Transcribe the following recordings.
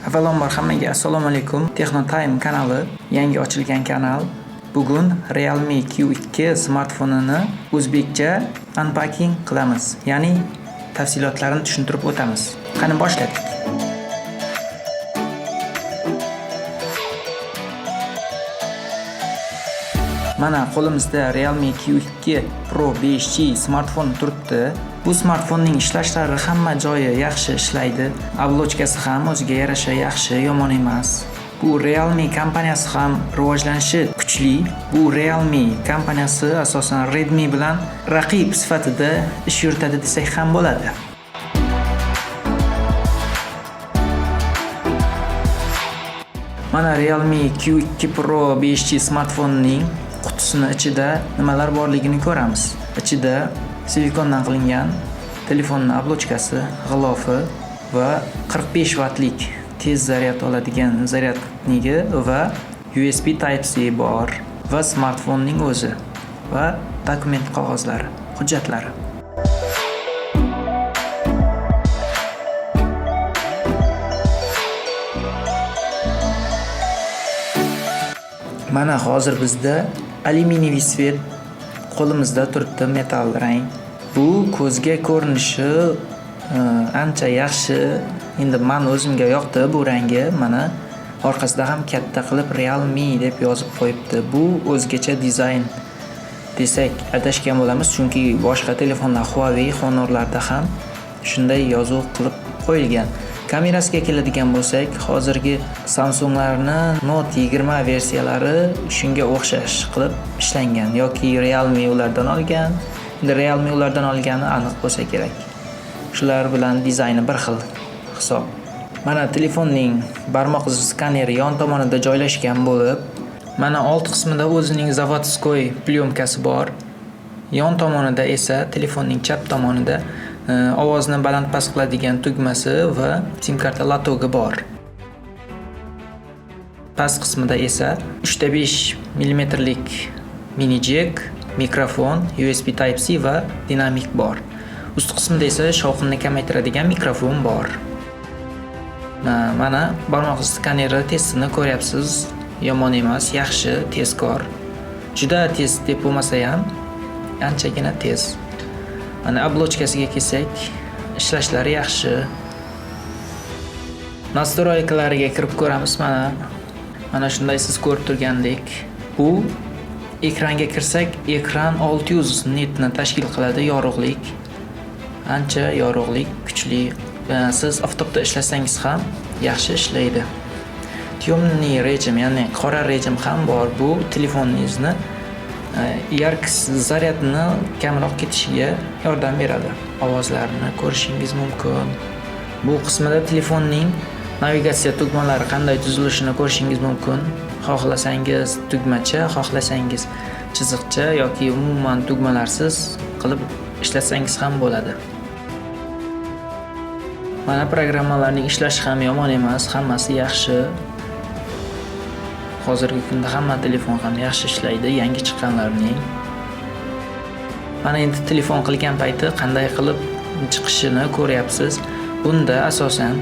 Avvalambor hammaga assalomu alaykum. Techno Time kanali yangi ochilgan kanal. Bugun Realme Q2 smartfonini o'zbekcha unpacking qilamiz, ya'ni tafsilotlarini tushuntirib o'tamiz. Qani boshladik. Mana qo'limizda Realme Q2 Pro 5G smartfon turibdi. Bu smartfonning ishlashlari hamma joyi yaxshi ishlaydi. Oblochkasi ham o'ziga yarasha yaxshi, yomon emas. Bu Realme kompaniyasi ham rivojlanishi kuchli. Bu Realme kompaniyasi asosan Redmi bilan raqib sifatida ish yuritadi desak ham bo'ladi. Mana Realme Q2 Pro 5G smartfonning qutisini ichida nimalar borligini ko'ramiz. Ichida silikondan qilingan telefonning oblochkasi, g'ilofi va 45 vatlik tez zaryad oladigan zaryadnigi va USB Type-C bor va smartfonning o'zi va dokument qog'ozlari, hujjatlari. Mana hozir bizda alyuminiy svet qo'limizda turibdi, metal rang. Bu ko'zga ko'rinishi ancha yaxshi. Endi men o'zimga yoqdi bu rangi. Mana orqasida ham katta qilib Realme deb yozib qo'yibdi. Bu o'zgacha dizayn desak adashgan bo'lamiz, chunki boshqa telefonlar Huawei Honor'larda ham shunday yozuv qilib qo'yilgan. Kamerasiga keladigan bo'lsak, hozirgi Samsung'larni Note 20 versiyalari shunga o'xshash qilib ishlangan yoki Realme ulardan olgan. Endi Realme ulardan olgani aniq bo'lsa kerak. Shular bilan dizayni bir xil hisob. Mana telefonning barmoq izi skaneri yon tomonida joylashgan bo'lib, mana old qismida o'zining zavodskoy plyomkasi bor. Yon tomonida esa telefonning chap tomonida ovozni baland-past qiladigan tugmasi va SIM karta lotogi bor. Past qismida esa 3.5 mm lik mini jack, mikrofon, USB Type-C va dinamik bor. Ust qismida esa shovqinni kamaytiradigan mikrofon bor. Mana barmoq izi skaneri testini ko'ryapsiz. Yomon emas, yaxshi, tezkor. Juda tez deb bo'lmasa ham anchagina tez. Mana oblochkasiga kelsak, ishlashlari yaxshi. Nastroykalariga kirib ko'ramiz. Mana shunday siz ko'rib turgandek. Bu ekranga kirsak, ekran 600 nitni tashkil qiladi, yorug'lik. Ancha yorug'lik, kuchli. Siz oftobda ishlasangiz ham yaxshi ishlaydi. Temniy rejim, ya'ni qora rejim ham bor. Bu telefoningizni yarq zaryadni kamroq ketishiga yordam beradi. Ovozlarni ko'rishingiz mumkin. Bu qismida telefonning navigatsiya tugmalari qanday tuzilishini ko'rishingiz mumkin. Xohlasangiz tugmacha, xohlasangiz chiziqcha yoki umuman tugmalarsiz qilib ishlatsangiz ham bo'ladi. Mana programmalarning ishlashi ham yomon emas, hammasi yaxshi. Hozirgi kunda hamma telefon ham yaxshi ishlaydi, yangi chiqqanlarning. Mana endi telefon qilgan payti qanday qilib chiqishini ko'ryapsiz. Bunda asosan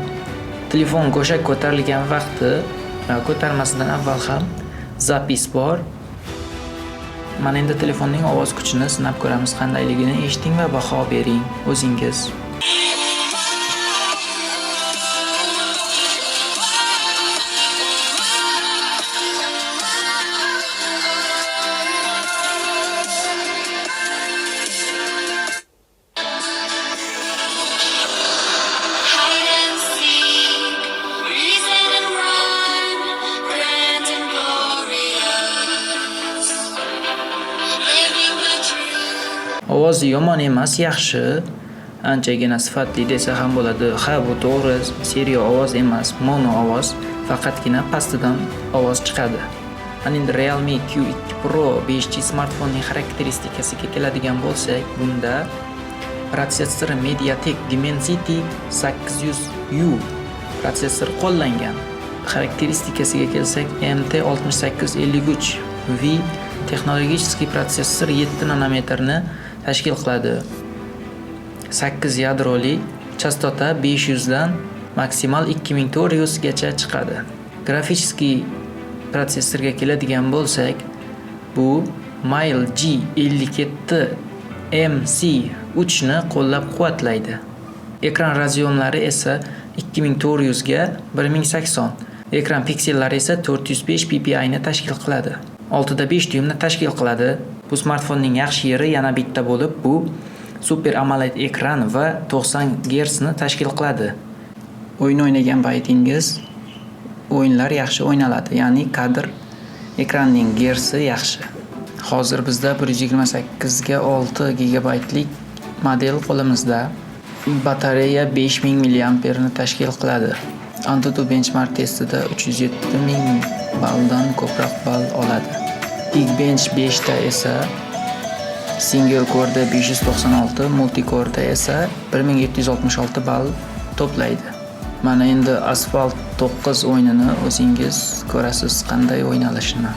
telefon go'shak ko'tarilgan vaqti ko'tarmasidan avval ham zapis bor. Mana endi telefonning ovoz kuchini sinab ko'ramiz, qandayligini eshiting va baho bering o'zingiz. Ovozi yomon emas, yaxshi. Anchagina sifatli desa ham bo'ladi. Ha, bu to'g'ri, stereo ovoz emas, mono ovoz, faqatgina pastidan ovoz chiqadi. Ana endi Realme Q2 Pro 5G smartfonning xarakteristikasiga keladigan bo'lsak, bunda protsessori MediaTek Dimensity 800U protsessor qo'llangan. Xarakteristikasiga kelsak, MT6853V texnologik protsessor 7 nanometrni tashkil qiladi. 8 yadroli, chastota 500 dan maksimal 2400 gacha chiqadi. Graficheskiy protsessorga keladigan bo'lsak, bu Mile G57MC3 ni qo'llab-quvvatlaydi. Ekran raziyomlari esa 2400 ga 1080. Ekran piksellari esa 405 ppi ni tashkil qiladi. 6.5 dyuymni tashkil qiladi. Bu smartfonning yaxshi yeri yana bitta bo'lib, bu Super AMOLED ekran va 90 Hz ni tashkil qiladi. O'yin o'ynagan paytingiz o'yinlar yaxshi o'ynaladi, ya'ni kadr ekranning gersi yaxshi. Hozir bizda 128 ga 6 GB model qo'limizda. Batareya 5000 mAh ni tashkil qiladi. AnTuTu benchmark testida 307 ming balldan ko'proq ball oladi. Geekbench 5 ta esa single core'da 596, multi core'da esa 1766 ball to'playdi. Mana endi Asphalt 9 o'yinini o'zingiz ko'rasiz qanday o'ynalishini.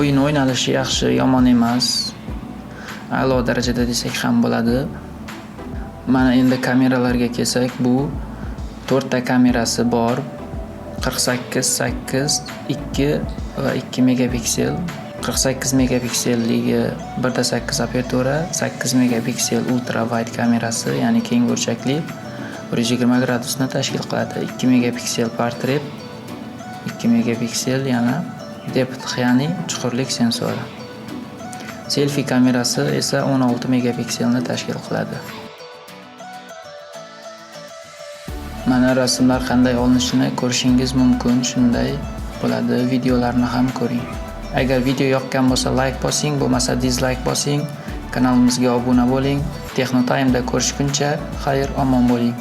O'yin o'ynalishi yaxshi, yomon emas. A'lo darajada desak ham bo'ladi. Mana endi kameralarga kelsak, bu 4 ta kamerasi bor. 48, 8, 2 va 2 megapiksel. 48 megapikselligi 1.8 operatori, 8 megapiksel ultra wide kamerasi, ya'ni keng burchakli 120 gradusni tashkil qiladi. 2 megapiksel portret, 2 megapiksel yana depth, ya'ni chuqurlik sensori. Selfie kamerasi esa 16 megapikselni tashkil qiladi. Mana rasmlar qanday olinishini ko'rishingiz mumkin, shunday bo'ladi. Videolarni ham ko'ring. Agar video yoqqan bo'lsa like bosing, bo'lmasa dislike bosing. Kanalimizga obuna bo'ling. Technotime'da ko'rishguncha xayr, omon bo'ling.